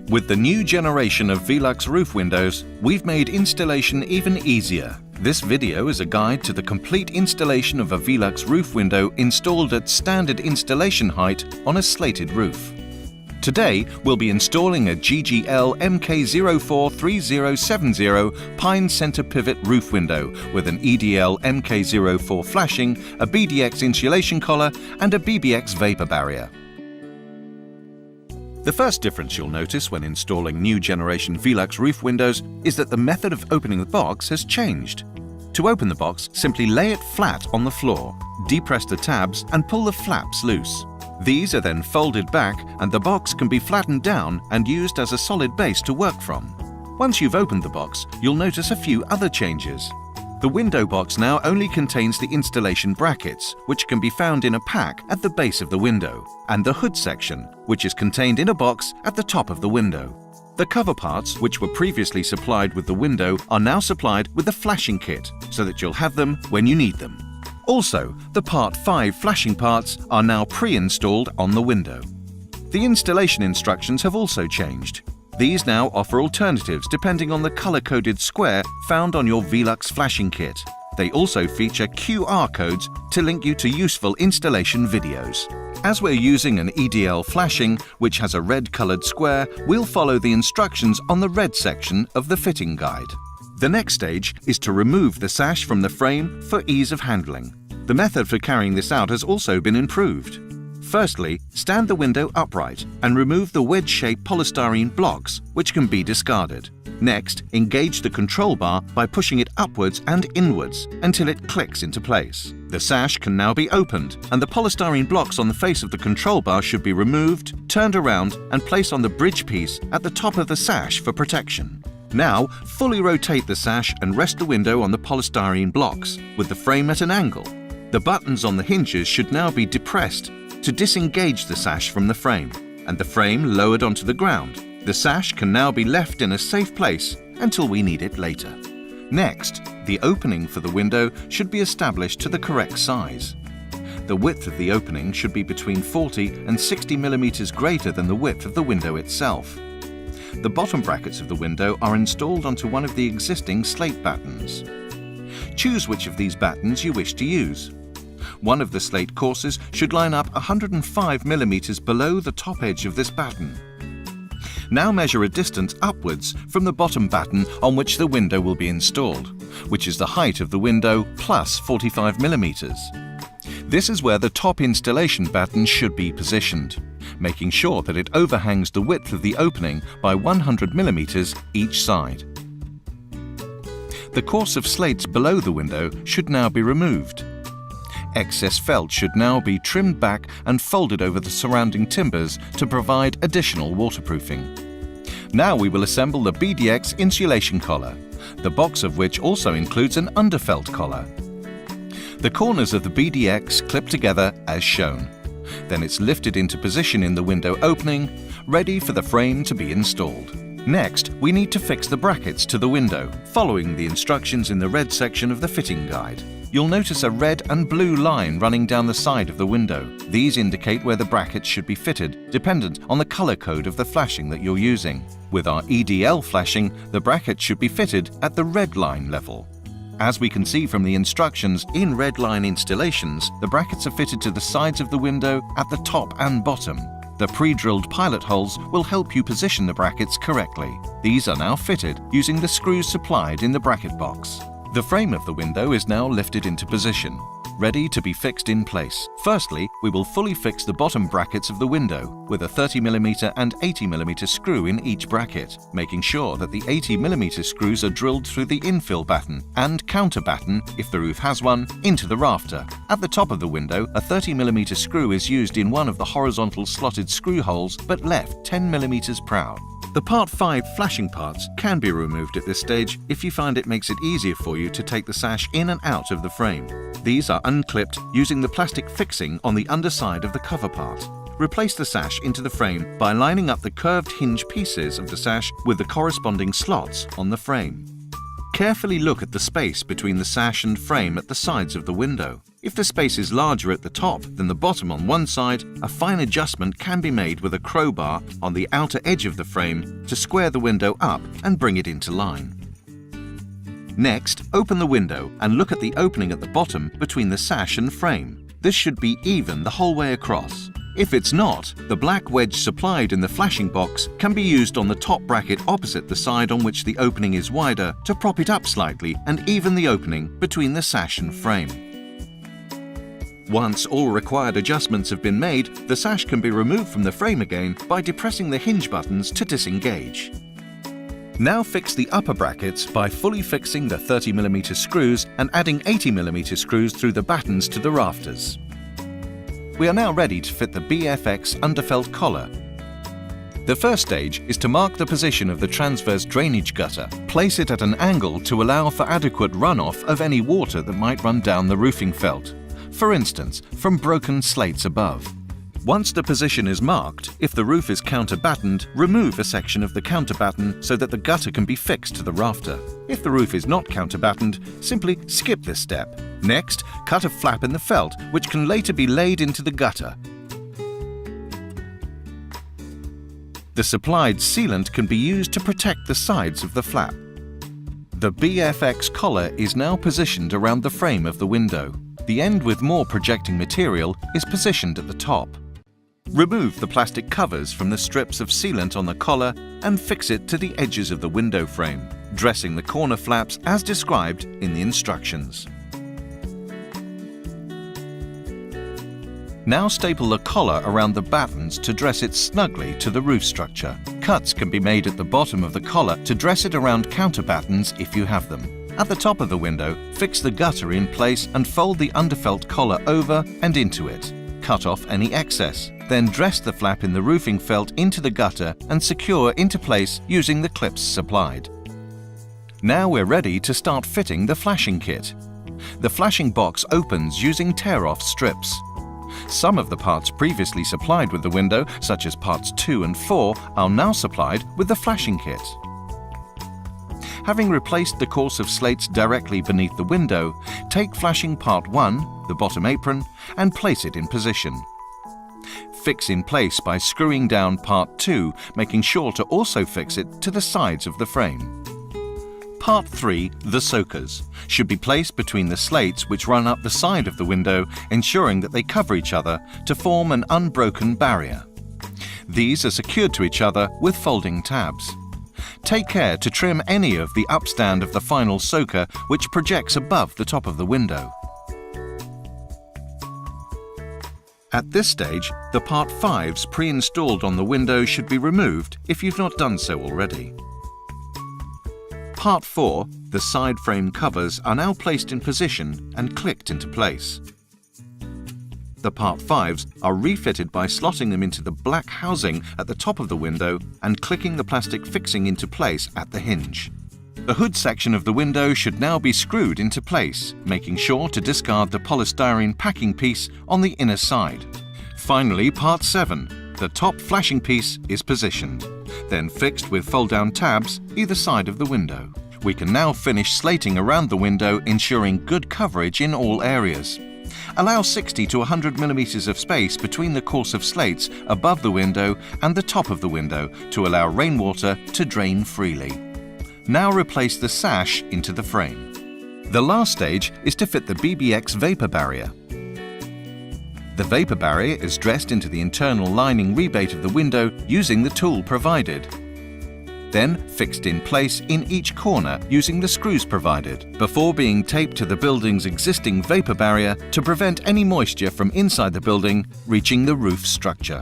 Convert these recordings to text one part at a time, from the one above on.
With the new generation of Velux roof windows, we've made installation even easier. This video is a guide to the complete installation of a Velux roof window installed at standard installation height on a slated roof. Today, we'll be installing a GGL MK043070 Pine Center Pivot roof window with an EDL MK04 flashing, a BDX insulation collar and a BBX vapor barrier. The first difference you'll notice when installing new generation Velux roof windows is that the method of opening the box has changed. To open the box, simply lay it flat on the floor, depress the tabs and pull the flaps loose. These are then folded back and the box can be flattened down and used as a solid base to work from. Once you've opened the box, you'll notice a few other changes. The window box now only contains the installation brackets, which can be found in a pack at the base of the window, and the hood section, which is contained in a box at the top of the window. The cover parts, which were previously supplied with the window, are now supplied with the flashing kit, so that you'll have them when you need them. Also, the Part 5 flashing parts are now pre-installed on the window. The installation instructions have also changed. These now offer alternatives depending on the color-coded square found on your Velux flashing kit. They also feature QR codes to link you to useful installation videos. As we're using an EDL flashing, which has a red-colored square, we'll follow the instructions on the red section of the fitting guide. The next stage is to remove the sash from the frame for ease of handling. The method for carrying this out has also been improved. Firstly, stand the window upright and remove the wedge-shaped polystyrene blocks, which can be discarded. Next, engage the control bar by pushing it upwards and inwards until it clicks into place. The sash can now be opened, and the polystyrene blocks on the face of the control bar should be removed, turned around, and placed on the bridge piece at the top of the sash for protection. Now, fully rotate the sash and rest the window on the polystyrene blocks, with the frame at an angle. The buttons on the hinges should now be depressed to disengage the sash from the frame, and the frame lowered onto the ground. The sash can now be left in a safe place until we need it later. Next, the opening for the window should be established to the correct size. The width of the opening should be between 40 and 60 mm greater than the width of the window itself. The bottom brackets of the window are installed onto one of the existing slate battens. Choose which of these battens you wish to use. One of the slate courses should line up 105 mm below the top edge of this batten. Now measure a distance upwards from the bottom batten on which the window will be installed, which is the height of the window plus 45 mm. This is where the top installation batten should be positioned, making sure that it overhangs the width of the opening by 100 mm each side. The course of slates below the window should now be removed. Excess felt should now be trimmed back and folded over the surrounding timbers to provide additional waterproofing. Now we will assemble the BDX insulation collar, the box of which also includes an underfelt collar. The corners of the BDX clip together as shown. Then it's lifted into position in the window opening, ready for the frame to be installed. Next, we need to fix the brackets to the window, following the instructions in the red section of the fitting guide. You'll notice a red and blue line running down the side of the window. These indicate where the brackets should be fitted, dependent on the color code of the flashing that you're using. With our EDL flashing, the brackets should be fitted at the red line level. As we can see from the instructions in red line installations, the brackets are fitted to the sides of the window at the top and bottom. The pre-drilled pilot holes will help you position the brackets correctly. These are now fitted using the screws supplied in the bracket box. The frame of the window is now lifted into position, ready to be fixed in place. Firstly, we will fully fix the bottom brackets of the window with a 30 mm and 80 mm screw in each bracket, making sure that the 80 mm screws are drilled through the infill batten and counter batten, if the roof has one, into the rafter. At the top of the window, a 30 mm screw is used in one of the horizontal slotted screw holes but left 10 mm proud. The Part 5 flashing parts can be removed at this stage if you find it makes it easier for you to take the sash in and out of the frame. These are unclipped using the plastic fixing on the underside of the cover part. Replace the sash into the frame by lining up the curved hinge pieces of the sash with the corresponding slots on the frame. Carefully look at the space between the sash and frame at the sides of the window. If the space is larger at the top than the bottom on one side, a fine adjustment can be made with a crowbar on the outer edge of the frame to square the window up and bring it into line. Next, open the window and look at the opening at the bottom between the sash and frame. This should be even the whole way across. If it's not, the black wedge supplied in the flashing box can be used on the top bracket opposite the side on which the opening is wider to prop it up slightly and even the opening between the sash and frame. Once all required adjustments have been made, the sash can be removed from the frame again by depressing the hinge buttons to disengage. Now fix the upper brackets by fully fixing the 30mm screws and adding 80mm screws through the battens to the rafters. We are now ready to fit the BFX underfelt collar. The first stage is to mark the position of the transverse drainage gutter. Place it at an angle to allow for adequate runoff of any water that might run down the roofing felt, for instance, from broken slates above. Once the position is marked, if the roof is counterbattened, remove a section of the counterbatten so that the gutter can be fixed to the rafter. If the roof is not counterbattened, simply skip this step. Next, cut a flap in the felt, which can later be laid into the gutter. The supplied sealant can be used to protect the sides of the flap. The BFX collar is now positioned around the frame of the window. The end with more projecting material is positioned at the top. Remove the plastic covers from the strips of sealant on the collar and fix it to the edges of the window frame, dressing the corner flaps as described in the instructions. Now staple the collar around the battens to dress it snugly to the roof structure. Cuts can be made at the bottom of the collar to dress it around counterbattens if you have them. At the top of the window, fix the gutter in place and fold the underfelt collar over and into it. Cut off any excess. Then dress the flap in the roofing felt into the gutter and secure into place using the clips supplied. Now we're ready to start fitting the flashing kit. The flashing box opens using tear-off strips. Some of the parts previously supplied with the window, such as parts 2 and 4, are now supplied with the flashing kit. Having replaced the course of slates directly beneath the window, take flashing part 1, the bottom apron, and place it in position. Fix in place by screwing down part 2, making sure to also fix it to the sides of the frame. Part 3, the soakers, should be placed between the slates which run up the side of the window, ensuring that they cover each other to form an unbroken barrier. These are secured to each other with folding tabs. Take care to trim any of the upstand of the final soaker which projects above the top of the window. At this stage, the Part 5s pre-installed on the window should be removed if you've not done so already. Part 4, the side frame covers, are now placed in position and clicked into place. The Part 5s are refitted by slotting them into the black housing at the top of the window and clicking the plastic fixing into place at the hinge. The hood section of the window should now be screwed into place, making sure to discard the polystyrene packing piece on the inner side. Finally, Part 7, the top flashing piece is positioned, then fixed with fold-down tabs either side of the window. We can now finish slating around the window, ensuring good coverage in all areas. Allow 60 to 100 mm of space between the course of slates above the window and the top of the window to allow rainwater to drain freely. Now replace the sash into the frame. The last stage is to fit the BBX vapor barrier. The vapor barrier is dressed into the internal lining rebate of the window using the tool provided. Then fixed in place in each corner using the screws provided, before being taped to the building's existing vapor barrier to prevent any moisture from inside the building reaching the roof structure.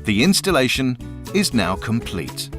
The installation is now complete.